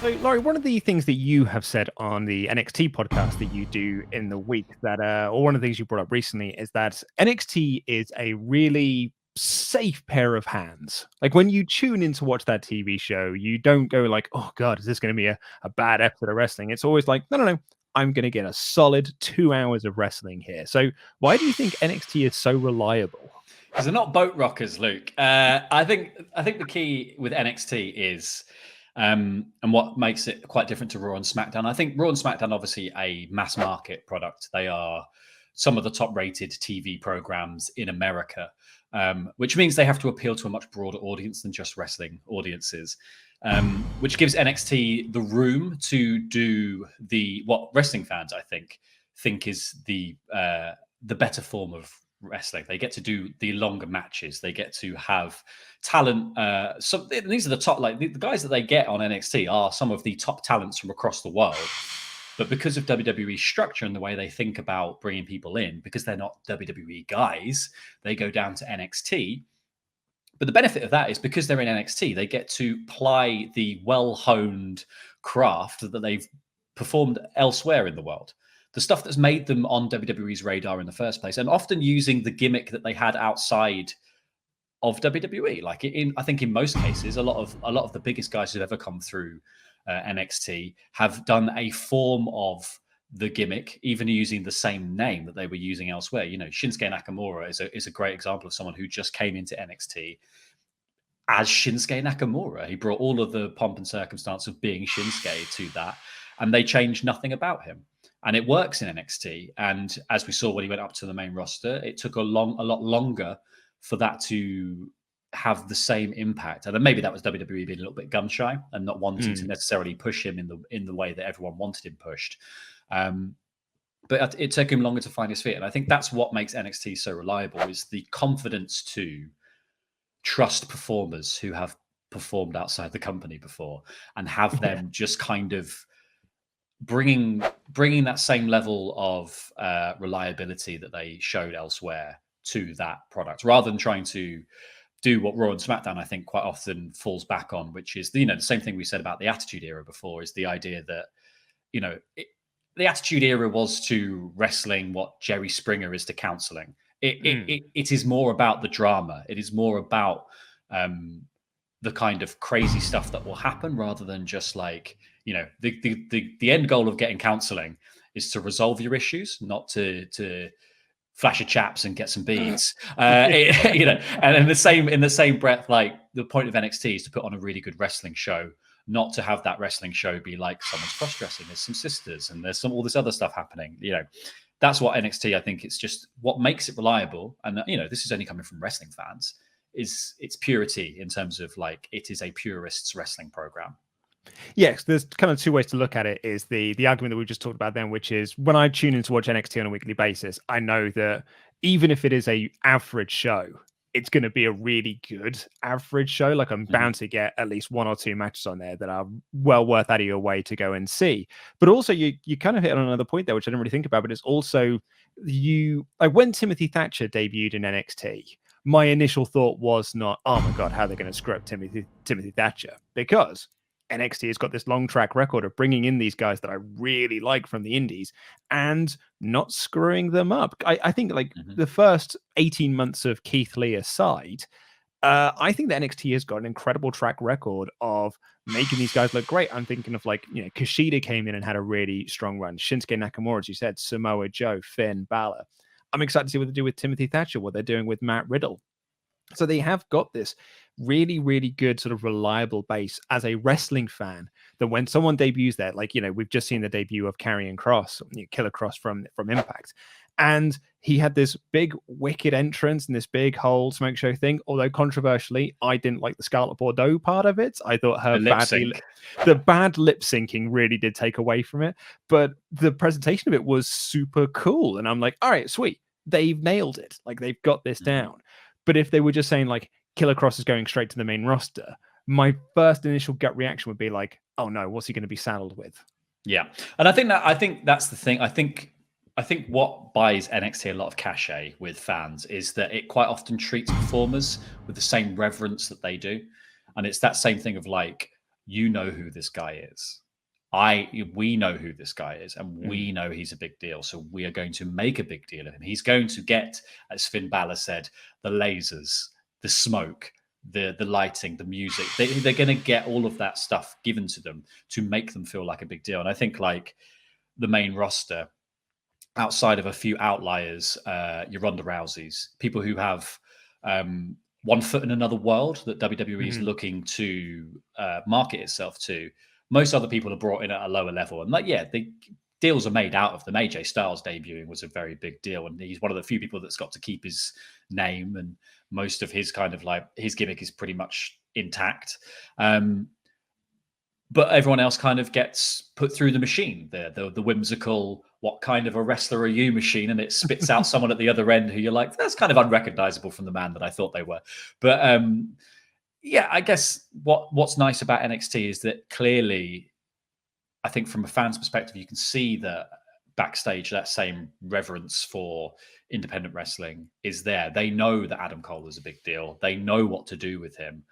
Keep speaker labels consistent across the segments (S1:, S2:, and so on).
S1: So, Laurie, one of the things that you have said on the NXT podcast that you do in the week that, or one of the things you brought up recently is that NXT is a really safe pair of hands. Like when you tune in to watch that TV show, you don't go like, oh God, is this going to be a bad episode of wrestling? It's always like, no, I'm going to get a solid 2 hours of wrestling here. So why do you think NXT is so reliable?
S2: Because they're not boat rockers, Luke. I think the key with NXT is, and what makes it quite different to Raw and SmackDown. I think Raw and SmackDown, obviously, a mass market product. They are some of the top-rated TV programs in America, which means they have to appeal to a much broader audience than just wrestling audiences, which gives NXT the room to do what wrestling fans, I think is the better form of wrestling. They get to do the longer matches. They get to have talent. So these are the top, like the guys that they get on NXT are some of the top talents from across the world. But because of WWE's structure and the way they think about bringing people in, because they're not WWE guys, they go down to NXT. But the benefit of that is because they're in NXT, they get to ply the well-honed craft that they've performed elsewhere in the world. The stuff that's made them on WWE's radar in the first place, and often using the gimmick that they had outside of WWE. Like I think in most cases, a lot of the biggest guys who've ever come through NXT have done a form of the gimmick, even using the same name that they were using elsewhere. You know, Shinsuke Nakamura is a great example of someone who just came into NXT as Shinsuke Nakamura. He brought all of the pomp and circumstance of being Shinsuke to that, and they changed nothing about him. And it works in NXT. And as we saw when he went up to the main roster, it took a lot longer for that to have the same impact. And then maybe that was WWE being a little bit gun shy and not wanting to necessarily push him in the way that everyone wanted him pushed. But it took him longer to find his feet. And I think that's what makes NXT so reliable, is the confidence to trust performers who have performed outside the company before and have them just kind of bringing that same level of reliability that they showed elsewhere to that product, rather than trying to do what Raw and SmackDown, I think, quite often falls back on, which is the same thing we said about the Attitude Era before, is the idea that the Attitude Era was to wrestling what Jerry Springer is to counseling. It is more about the drama. It is more about the kind of crazy stuff that will happen, rather than just like, the end goal of getting counseling is to resolve your issues, not to flash your chaps and get some beads. And in the same breath, like the point of NXT is to put on a really good wrestling show, not to have that wrestling show be like someone's cross-dressing, there's some sisters and there's all this other stuff happening. That's what NXT, I think it's just what makes it reliable. And this is only coming from wrestling fans, is its purity in terms of like, it is a purist's wrestling program.
S1: Yes, there's kind of two ways to look at it. Is the argument that we just talked about then, which is when I tune in to watch NXT on a weekly basis, I know that even if it is a average show, it's going to be a really good average show. Like I'm bound to get at least 1 or 2 matches on there that are well worth out of your way to go and see. But also you kind of hit on another point there, which I didn't really think about, but it's also when Timothy Thatcher debuted in NXT, my initial thought was not, oh my God, how are they going to screw up Timothy Thatcher? Because NXT has got this long track record of bringing in these guys that I really like from the indies and not screwing them up. I think the first 18 months of Keith Lee aside, I think that NXT has got an incredible track record of making these guys look great. I'm thinking of Kushida came in and had a really strong run. Shinsuke Nakamura, as you said, Samoa Joe, Finn Balor. I'm excited to see what they do with Timothy Thatcher, what they're doing with Matt Riddle. So they have got this really, really good sort of reliable base as a wrestling fan, that when someone debuts there, we've just seen the debut of Karrion Kross, Killer Kross from Impact. And he had this big wicked entrance and this big whole smoke show thing. Although controversially, I didn't like the Scarlett Bordeaux part of it. I thought her the bad lip syncing really did take away from it. But the presentation of it was super cool. And I'm like, all right, sweet. They've nailed it. Like they've got this down. But if they were just saying like Killer Kross is going straight to the main roster, my first initial gut reaction would be like, oh no, what's he going to be saddled with?
S2: Yeah. And I think that's the thing. I think what buys NXT a lot of cachet with fans is that it quite often treats performers with the same reverence that they do. And it's that same thing of like, you know who this guy is. We know who this guy is, and we know he's a big deal. So we are going to make a big deal of him. He's going to get, as Finn Balor said, the lasers, the smoke, the lighting, the music. They're going to get all of that stuff given to them to make them feel like a big deal. And I think like the main roster, outside of a few outliers, your Ronda Rouseys, people who have one foot in another world that WWE is looking to market itself to. Most other people are brought in at a lower level. And like, yeah, the deals are made out of them. AJ Styles debuting was a very big deal. And he's one of the few people that's got to keep his name. And most of his kind of like, his gimmick is pretty much intact. But everyone else kind of gets put through the machine, the whimsical, what kind of a wrestler are you machine? And it spits out someone at the other end who you're like, that's kind of unrecognizable from the man that I thought they were. But yeah, I guess what's nice about NXT is that clearly, I think from a fan's perspective, you can see that backstage, that same reverence for independent wrestling is there. They know that Adam Cole is a big deal. They know what to do with him,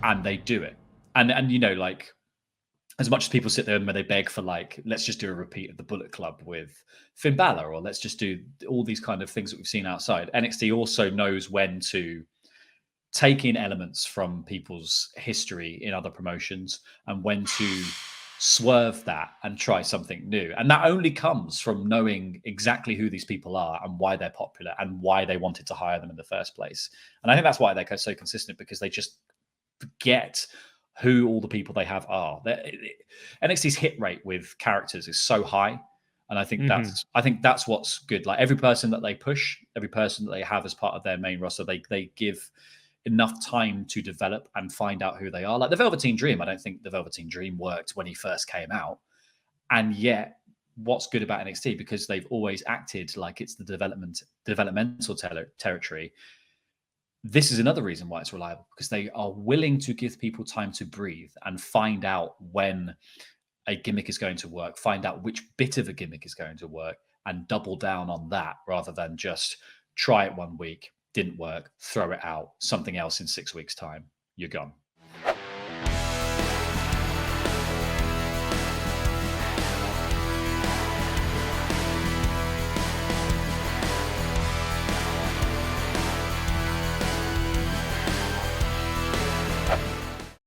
S2: and they do it. And you know, like, as much as people sit there and they beg for like, let's just do a repeat of the Bullet Club with Finn Balor, or let's just do all these kind of things that we've seen outside. NXT also knows when to take in elements from people's history in other promotions and when to swerve that and try something new. And that only comes from knowing exactly who these people are and why they're popular and why they wanted to hire them in the first place. And I think that's why they're so consistent, because they just forget who all the people they have are. NXT's hit rate with characters is so high. And I think that's what's good. Like every person that they push, every person that they have as part of their main roster, they give enough time to develop and find out who they are. Like the Velveteen Dream, I don't think the Velveteen Dream worked when he first came out. And yet, what's good about NXT, because they've always acted like it's the developmental territory. This is another reason why it's reliable, because they are willing to give people time to breathe and find out when a gimmick is going to work, find out which bit of a gimmick is going to work, and double down on that rather than just try it 1 week, didn't work, throw it out, something else in 6 weeks' time, you're gone.